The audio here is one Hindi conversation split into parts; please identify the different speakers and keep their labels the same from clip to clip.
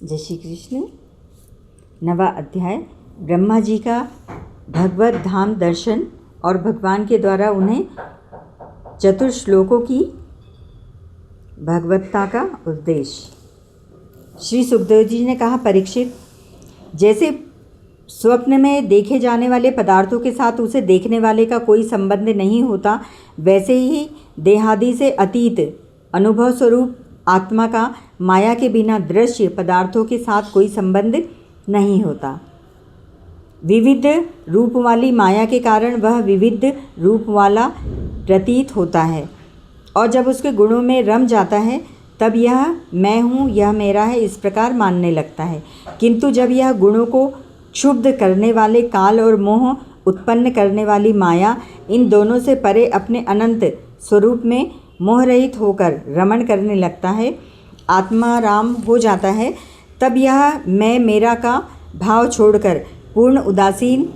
Speaker 1: जय श्री कृष्ण। नवा अध्याय। ब्रह्मा जी का भगवत धाम दर्शन और भगवान के द्वारा उन्हें चतुर्श्लोकों की भगवत्ता का उपदेश। श्री सुखदेव जी ने कहा, परीक्षित, जैसे स्वप्न में देखे जाने वाले पदार्थों के साथ उसे देखने वाले का कोई संबंध नहीं होता, वैसे ही देहादि से अतीत अनुभव स्वरूप आत्मा का माया के बिना दृश्य पदार्थों के साथ कोई संबंध नहीं होता। विविध रूप वाली माया के कारण वह विविध रूप वाला प्रतीत होता है और जब उसके गुणों में रम जाता है तब यह मैं हूँ, यह मेरा है, इस प्रकार मानने लगता है। किंतु जब यह गुणों को क्षुब्ध करने वाले काल और मोह उत्पन्न करने वाली माया, इन दोनों से परे अपने अनंत स्वरूप में मोहरहित होकर रमण करने लगता है, आत्माराम हो जाता है, तब यह मैं मेरा का भाव छोड़कर पूर्ण उदासीन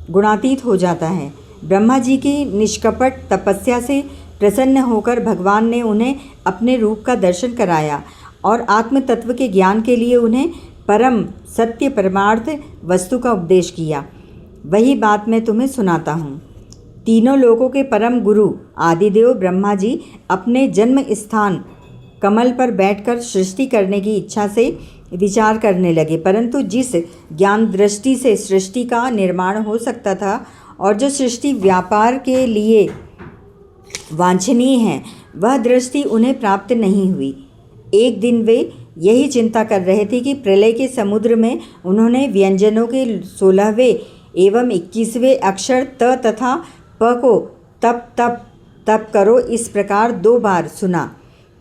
Speaker 1: गुणातीत हो जाता है। ब्रह्मा जी की निष्कपट तपस्या से प्रसन्न होकर भगवान ने उन्हें अपने रूप का दर्शन कराया और आत्म तत्व के ज्ञान के लिए उन्हें परम सत्य परमार्थ वस्तु का उपदेश किया। वही बात मैं तुम्हें सुनाता हूँ। तीनों लोकों के परम गुरु आदिदेव ब्रह्मा जी अपने जन्म स्थान कमल पर बैठकर सृष्टि करने की इच्छा से विचार करने लगे, परंतु जिस ज्ञान दृष्टि से सृष्टि का निर्माण हो सकता था और जो सृष्टि व्यापार के लिए वांछनीय है, वह दृष्टि उन्हें प्राप्त नहीं हुई। एक दिन वे यही चिंता कर रहे थे कि प्रलय के समुद्र में उन्होंने व्यंजनों के 16वें एवं 21वें अक्षर त तथा प को तप तप तप करो इस प्रकार 2 बार सुना।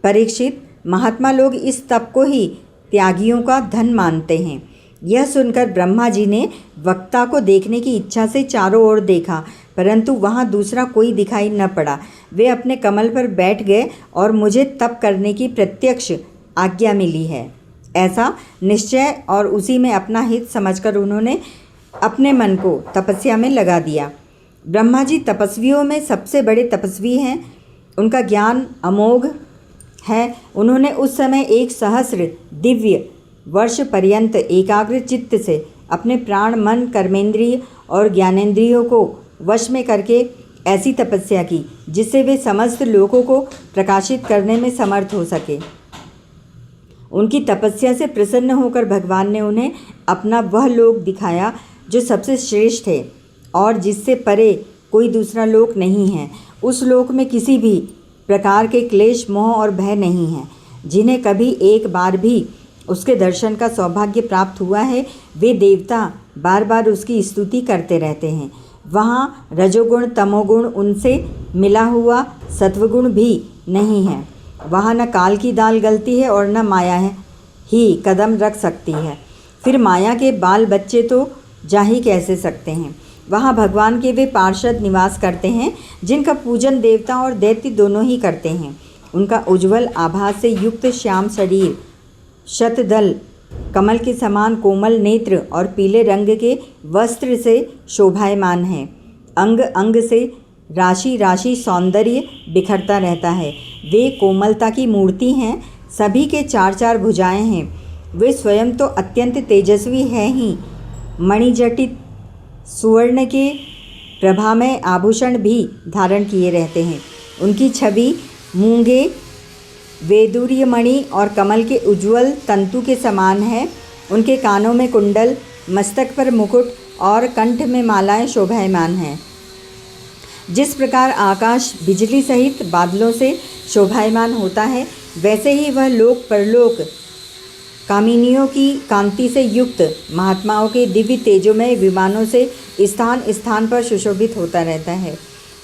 Speaker 1: परीक्षित, महात्मा लोग इस तप को ही त्यागियों का धन मानते हैं। यह सुनकर ब्रह्मा जी ने वक्ता को देखने की इच्छा से चारों ओर देखा, परंतु वहाँ दूसरा कोई दिखाई न पड़ा। वे अपने कमल पर बैठ गए और मुझे तप करने की प्रत्यक्ष आज्ञा मिली है, ऐसा निश्चय और उसी में अपना हित समझकर उन्होंने अपने मन को तपस्या में लगा दिया। ब्रह्मा जी तपस्वियों में सबसे बड़े तपस्वी हैं, उनका ज्ञान अमोघ है। उन्होंने उस समय 1 सहस्र दिव्य वर्ष पर्यंत एकाग्र चित्त से अपने प्राण, मन, कर्मेंद्रिय और ज्ञानेंद्रियों को वश में करके ऐसी तपस्या की जिससे वे समस्त लोकों को प्रकाशित करने में समर्थ हो सके। उनकी तपस्या से प्रसन्न होकर भगवान ने उन्हें अपना वह लोक दिखाया जो सबसे श्रेष्ठ है और जिससे परे कोई दूसरा लोक नहीं है। उस लोक में किसी भी प्रकार के क्लेश, मोह और भय नहीं है। जिन्हें कभी एक बार भी उसके दर्शन का सौभाग्य प्राप्त हुआ है, वे देवता बार बार उसकी स्तुति करते रहते हैं। वहाँ रजोगुण, तमोगुण, उनसे मिला हुआ सत्वगुण भी नहीं है। वहाँ न काल की दाल गलती है और न माया ही कदम रख सकती है। फिर माया के बाल बच्चे तो जा ही कैसे सकते हैं। वहाँ भगवान के वे पार्षद निवास करते हैं जिनका पूजन देवता और दैत्य दोनों ही करते हैं। उनका उज्ज्वल आभा से युक्त श्याम शरीर, शतदल कमल के समान कोमल नेत्र और पीले रंग के वस्त्र से शोभायमान है। अंग अंग से राशि राशि सौंदर्य बिखरता रहता है। वे कोमलता की मूर्ति हैं। सभी के 4-4 भुजाएं हैं। वे स्वयं तो अत्यंत तेजस्वी हैं ही, मणिजटित सुवर्ण के प्रभा में आभूषण भी धारण किए रहते हैं। उनकी छवि मूंगे, वैदूर्य मणि और कमल के उज्ज्वल तंतु के समान है। उनके कानों में कुंडल, मस्तक पर मुकुट और कंठ में मालाएं शोभायमान हैं। जिस प्रकार आकाश बिजली सहित बादलों से शोभायमान होता है, वैसे ही वह लोक परलोक कामिनियों की कांति से युक्त महात्माओं के दिव्य तेजोमय विमानों से स्थान स्थान पर सुशोभित होता रहता है।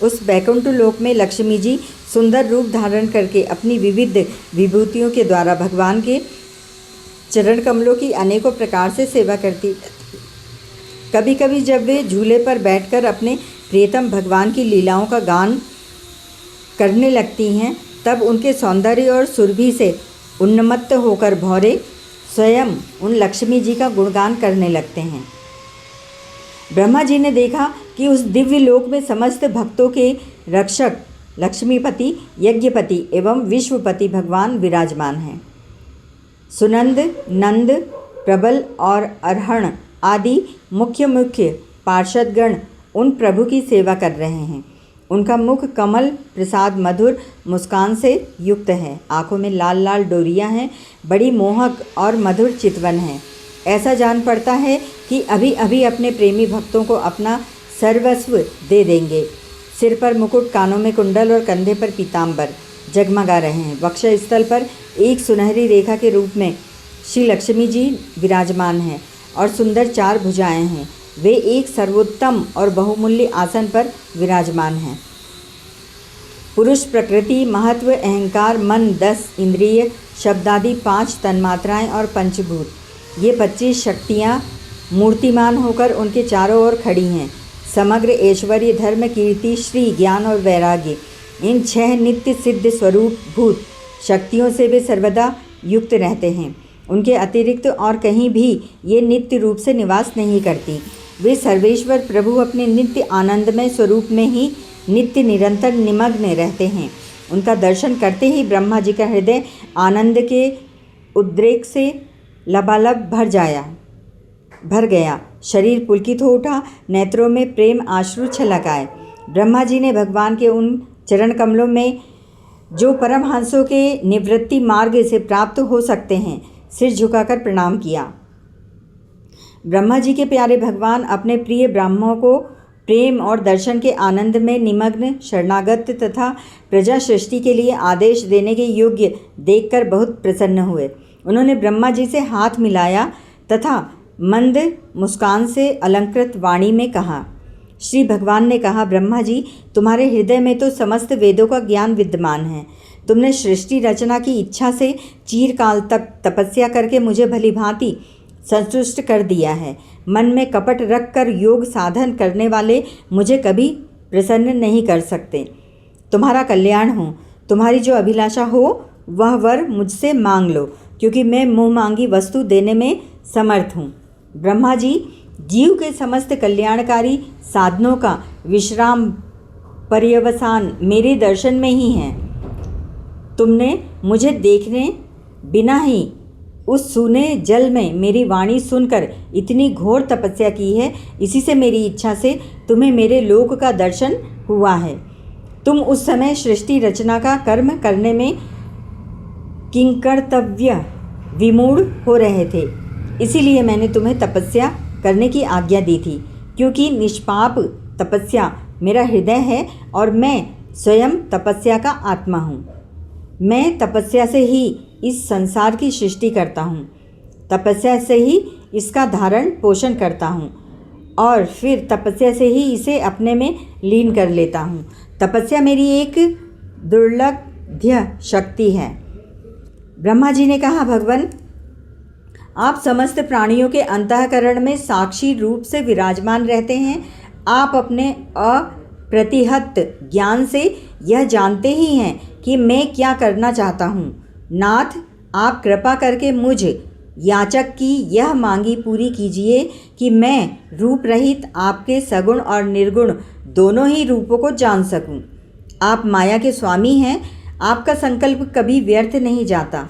Speaker 1: उस वैकुंठ लोक में लक्ष्मी जी सुंदर रूप धारण करके अपनी विविध विभूतियों के द्वारा भगवान के चरण कमलों की अनेकों प्रकार से सेवा करती। कभी कभी जब वे झूले पर बैठकर अपने प्रियतम भगवान की लीलाओं का गान करने लगती हैं, तब उनके सौंदर्य और सुरभि से उन्मत्त होकर भौरे स्वयं उन लक्ष्मी जी का गुणगान करने लगते हैं। ब्रह्मा जी ने देखा कि उस दिव्य लोक में समस्त भक्तों के रक्षक लक्ष्मीपति, यज्ञपति एवं विश्वपति भगवान विराजमान हैं। सुनंद, नंद, प्रबल और अरहण आदि मुख्य मुख्य पार्षदगण उन प्रभु की सेवा कर रहे हैं। उनका मुख कमल प्रसाद मधुर मुस्कान से युक्त है। आँखों में लाल लाल डोरियां हैं, बड़ी मोहक और मधुर चितवन है। ऐसा जान पड़ता है कि अभी अभी अपने प्रेमी भक्तों को अपना सर्वस्व दे देंगे। सिर पर मुकुट, कानों में कुंडल और कंधे पर पीताम्बर जगमगा रहे हैं। वक्षस्थल पर एक सुनहरी रेखा के रूप में श्री लक्ष्मी जी विराजमान हैं और सुंदर 4 भुजाएं हैं। वे एक सर्वोत्तम और बहुमूल्य आसन पर विराजमान हैं। पुरुष, प्रकृति, महत्व, अहंकार, मन, 10 इंद्रिय, शब्दादि 5 तन्मात्राएं और पंचभूत, ये 25 शक्तियाँ मूर्तिमान होकर उनके चारों ओर खड़ी हैं। समग्र ऐश्वर्य, धर्म, कीर्ति, श्री, ज्ञान और वैराग्य, इन 6 नित्य सिद्ध स्वरूप भूत शक्तियों से वे सर्वदा युक्त रहते हैं। उनके अतिरिक्त और कहीं भी ये नित्य रूप से निवास नहीं करती। वे सर्वेश्वर प्रभु अपने नित्य आनंदमय स्वरूप में ही नित्य निरंतर निमग्न रहते हैं। उनका दर्शन करते ही ब्रह्मा जी का हृदय आनंद के उद्रेक से लबालब भर गया। शरीर पुलकित हो उठा, नेत्रों में प्रेम आश्रु छलक आए। ब्रह्मा जी ने भगवान के उन चरण कमलों में जो परमहंसों के निवृत्ति मार्ग से प्राप्त हो सकते हैं, सिर झुकाकर प्रणाम किया। ब्रह्मा जी के प्यारे भगवान अपने प्रिय ब्राह्मणों को प्रेम और दर्शन के आनंद में निमग्न शरणागत तथा प्रजा सृष्टि के लिए आदेश देने के योग्य देखकर बहुत प्रसन्न हुए। उन्होंने ब्रह्मा जी से हाथ मिलाया तथा मंद मुस्कान से अलंकृत वाणी में कहा। श्री भगवान ने कहा, ब्रह्मा जी, तुम्हारे हृदय में तो समस्त वेदों का ज्ञान विद्यमान है। तुमने सृष्टि रचना की इच्छा से चीरकाल तक तपस्या करके मुझे भली भांति संतुष्ट कर दिया है। मन में कपट रख कर योग साधन करने वाले मुझे कभी प्रसन्न नहीं कर सकते। तुम्हारा कल्याण हो। तुम्हारी जो अभिलाषा हो वह वर मुझसे मांग लो, क्योंकि मैं मुँह मांगी वस्तु देने में समर्थ हूँ। ब्रह्मा जी, जीव के समस्त कल्याणकारी साधनों का विश्राम पर्यवसान मेरे दर्शन में ही है। तुमने मुझे देखने बिना ही उस सूने जल में मेरी वाणी सुनकर इतनी घोर तपस्या की है। इसी से मेरी इच्छा से तुम्हें मेरे लोक का दर्शन हुआ है। तुम उस समय सृष्टि रचना का कर्म करने में किंकर्तव्य विमूढ़ हो रहे थे। इसीलिए मैंने तुम्हें तपस्या करने की आज्ञा दी थी, क्योंकि निष्पाप तपस्या मेरा हृदय है और मैं स्वयं तपस्या का आत्मा हूँ। मैं तपस्या से ही इस संसार की सृष्टि करता हूँ, तपस्या से ही इसका धारण पोषण करता हूँ और फिर तपस्या से ही इसे अपने में लीन कर लेता हूँ। तपस्या मेरी एक दुर्लभ्य शक्ति है। ब्रह्मा जी ने कहा, भगवान, आप समस्त प्राणियों के अंतःकरण में साक्षी रूप से विराजमान रहते हैं। आप अपने अप्रतिहत ज्ञान से यह जानते ही हैं कि मैं क्या करना चाहता हूँ। नाथ, आप कृपा करके मुझ याचक की यह मांगी पूरी कीजिए कि मैं रूप रहित आपके सगुण और निर्गुण दोनों ही रूपों को जान सकूं। आप माया के स्वामी हैं। आपका संकल्प कभी व्यर्थ नहीं जाता।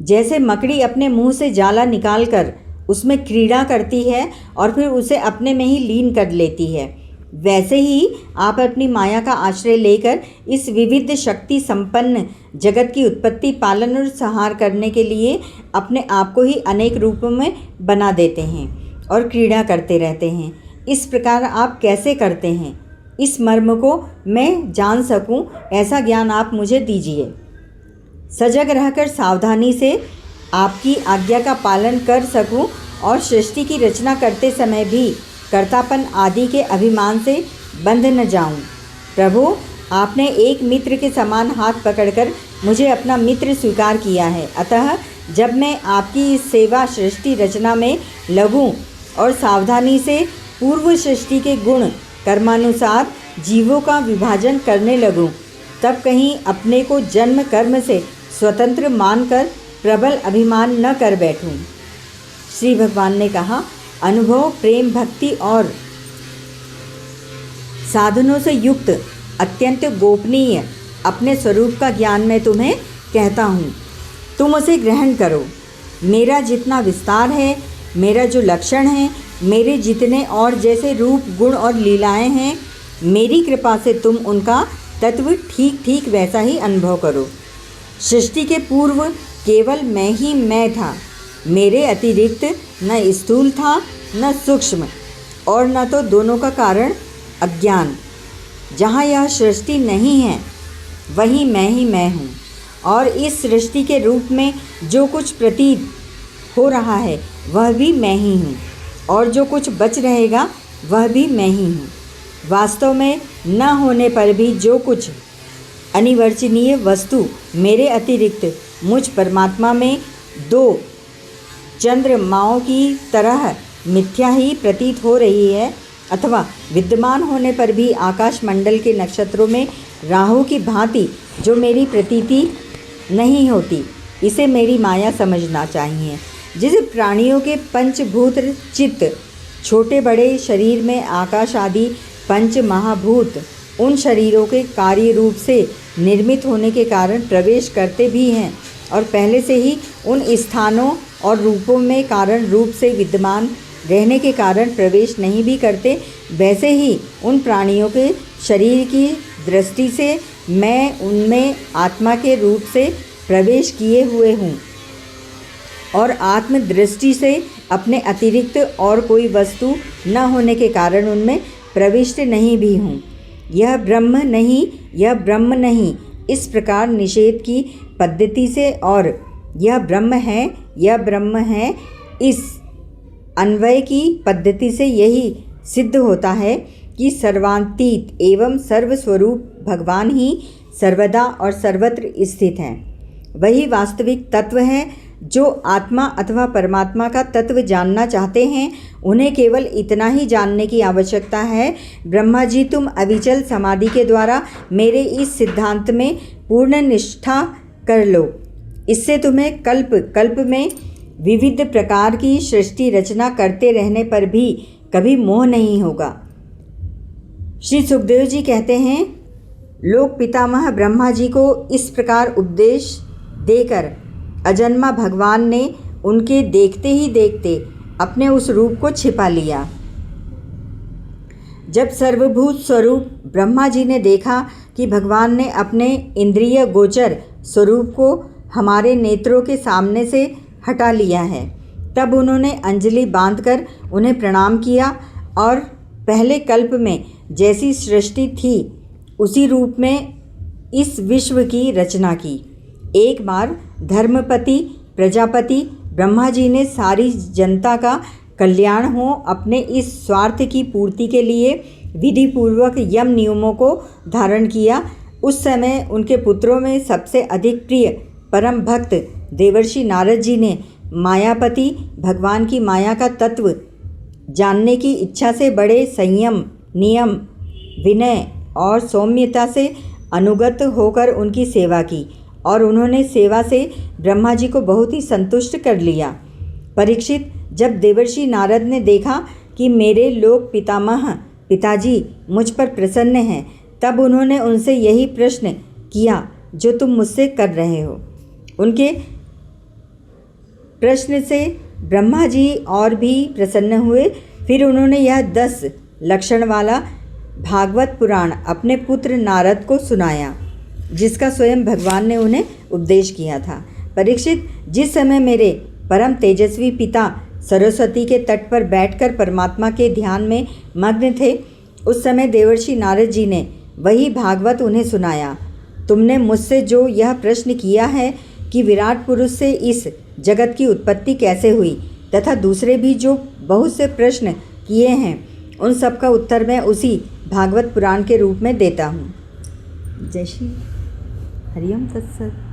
Speaker 1: जैसे मकड़ी अपने मुंह से जाला निकालकर उसमें क्रीड़ा करती है और फिर उसे अपने में ही लीन कर लेती है, वैसे ही आप अपनी माया का आश्रय लेकर इस विविध शक्ति संपन्न जगत की उत्पत्ति, पालन और संहार करने के लिए अपने आप को ही अनेक रूपों में बना देते हैं और क्रीड़ा करते रहते हैं। इस प्रकार आप कैसे करते हैं, इस मर्म को मैं जान सकूं, ऐसा ज्ञान आप मुझे दीजिए। सजग रहकर सावधानी से आपकी आज्ञा का पालन कर सकूं और सृष्टि की रचना करते समय भी कर्तापन आदि के अभिमान से बंध न जाऊं। प्रभु, आपने एक मित्र के समान हाथ पकड़कर मुझे अपना मित्र स्वीकार किया है। अतः जब मैं आपकी इस सेवा सृष्टि रचना में लगूं और सावधानी से पूर्व सृष्टि के गुण कर्मानुसार जीवों का विभाजन करने लगूं, तब कहीं अपने को जन्म कर्म से स्वतंत्र मानकर प्रबल अभिमान न कर बैठूं। श्री भगवान ने कहा, अनुभव, प्रेम, भक्ति और साधनों से युक्त अत्यंत गोपनीय अपने स्वरूप का ज्ञान मैं तुम्हें कहता हूँ। तुम उसे ग्रहण करो। मेरा जितना विस्तार है, मेरा जो लक्षण है, मेरे जितने और जैसे रूप गुण और लीलाएं हैं, मेरी कृपा से तुम उनका तत्व ठीक ठीक वैसा ही अनुभव करो। सृष्टि के पूर्व केवल मैं ही मैं था। मेरे अतिरिक्त न स्थूल था न सूक्ष्म, और न तो दोनों का कारण अज्ञान। जहाँ यह सृष्टि नहीं है वहीं मैं ही मैं हूँ, और इस सृष्टि के रूप में जो कुछ प्रतीत हो रहा है वह भी मैं ही हूँ, और जो कुछ बच रहेगा वह भी मैं ही हूँ। वास्तव में न होने पर भी जो कुछ अनिर्वचनीय वस्तु मेरे अतिरिक्त मुझ परमात्मा में दो चंद्रमाओं की तरह मिथ्या ही प्रतीत हो रही है, अथवा विद्यमान होने पर भी आकाश मंडल के नक्षत्रों में राहु की भांति जो मेरी प्रतीति नहीं होती, इसे मेरी माया समझना चाहिए। जिस प्राणियों के पंचभूत चित्त छोटे बड़े शरीर में आकाश आदि पंच महाभूत उन शरीरों के कार्य रूप से निर्मित होने के कारण प्रवेश करते भी हैं, और पहले से ही उन स्थानों और रूपों में कारण रूप से विद्यमान रहने के कारण प्रवेश नहीं भी करते, वैसे ही उन प्राणियों के शरीर की दृष्टि से मैं उनमें आत्मा के रूप से प्रवेश किए हुए हूँ, और आत्म दृष्टि से अपने अतिरिक्त और कोई वस्तु न होने के कारण उनमें प्रविष्ट नहीं भी हूँ। यह ब्रह्म नहीं, यह ब्रह्म नहीं, इस प्रकार निषेध की पद्धति से, और यह ब्रह्म है, यह ब्रह्म है, इस अन्वय की पद्धति से यही सिद्ध होता है कि सर्वातीत एवं सर्वस्वरूप भगवान ही सर्वदा और सर्वत्र स्थित हैं। वही वास्तविक तत्व है। जो आत्मा अथवा परमात्मा का तत्व जानना चाहते हैं, उन्हें केवल इतना ही जानने की आवश्यकता है, ब्रह्मा जी, तुम अविचल समाधि के द्वारा मेरे इस सिद्धांत में पूर्ण निष्ठा कर लो। इससे तुम्हें कल्प कल्प में विविध प्रकार की सृष्टि रचना करते रहने पर भी कभी मोह नहीं होगा। श्री सुखदेव जी कहते हैं, लोक पितामह ब्रह्मा जी को इस प्रकार उपदेश देकर अजन्मा भगवान ने उनके देखते ही देखते अपने उस रूप को छिपा लिया। जब सर्वभूत स्वरूप ब्रह्मा जी ने देखा कि भगवान ने अपने इंद्रिय गोचर स्वरूप को हमारे नेत्रों के सामने से हटा लिया है, तब उन्होंने अंजलि बांधकर उन्हें प्रणाम किया और पहले कल्प में जैसी सृष्टि थी उसी रूप में इस विश्व की रचना की। एक बार धर्मपति प्रजापति ब्रह्मा जी ने सारी जनता का कल्याण हो अपने इस स्वार्थ की पूर्ति के लिए विधि पूर्वक यम नियमों को धारण किया। उस समय उनके पुत्रों में सबसे अधिक प्रिय परम भक्त देवर्षि नारद जी ने मायापति भगवान की माया का तत्व जानने की इच्छा से बड़े संयम, नियम, विनय और सौम्यता से अनुगत होकर उनकी सेवा की, और उन्होंने सेवा से ब्रह्मा जी को बहुत ही संतुष्ट कर लिया। परीक्षित, जब देवर्षि नारद ने देखा कि मेरे लोक पितामह पिताजी मुझ पर प्रसन्न हैं, तब उन्होंने उनसे यही प्रश्न किया जो तुम मुझसे कर रहे हो। उनके प्रश्न से ब्रह्मा जी और भी प्रसन्न हुए। फिर उन्होंने यह 10 लक्षण वाला भागवत पुराण अपने पुत्र नारद को सुनाया, जिसका स्वयं भगवान ने उन्हें उपदेश किया था। परीक्षित, जिस समय मेरे परम तेजस्वी पिता सरस्वती के तट पर बैठकर परमात्मा के ध्यान में मग्न थे, उस समय देवर्षि नारद जी ने वही भागवत उन्हें सुनाया। तुमने मुझसे जो यह प्रश्न किया है कि विराट पुरुष से इस जगत की उत्पत्ति कैसे हुई, तथा दूसरे भी जो बहुत से प्रश्न किए हैं, उन सब का उत्तर मैं उसी भागवत पुराण के रूप में देता हूँ। जय श्री हरिओम तत्सत।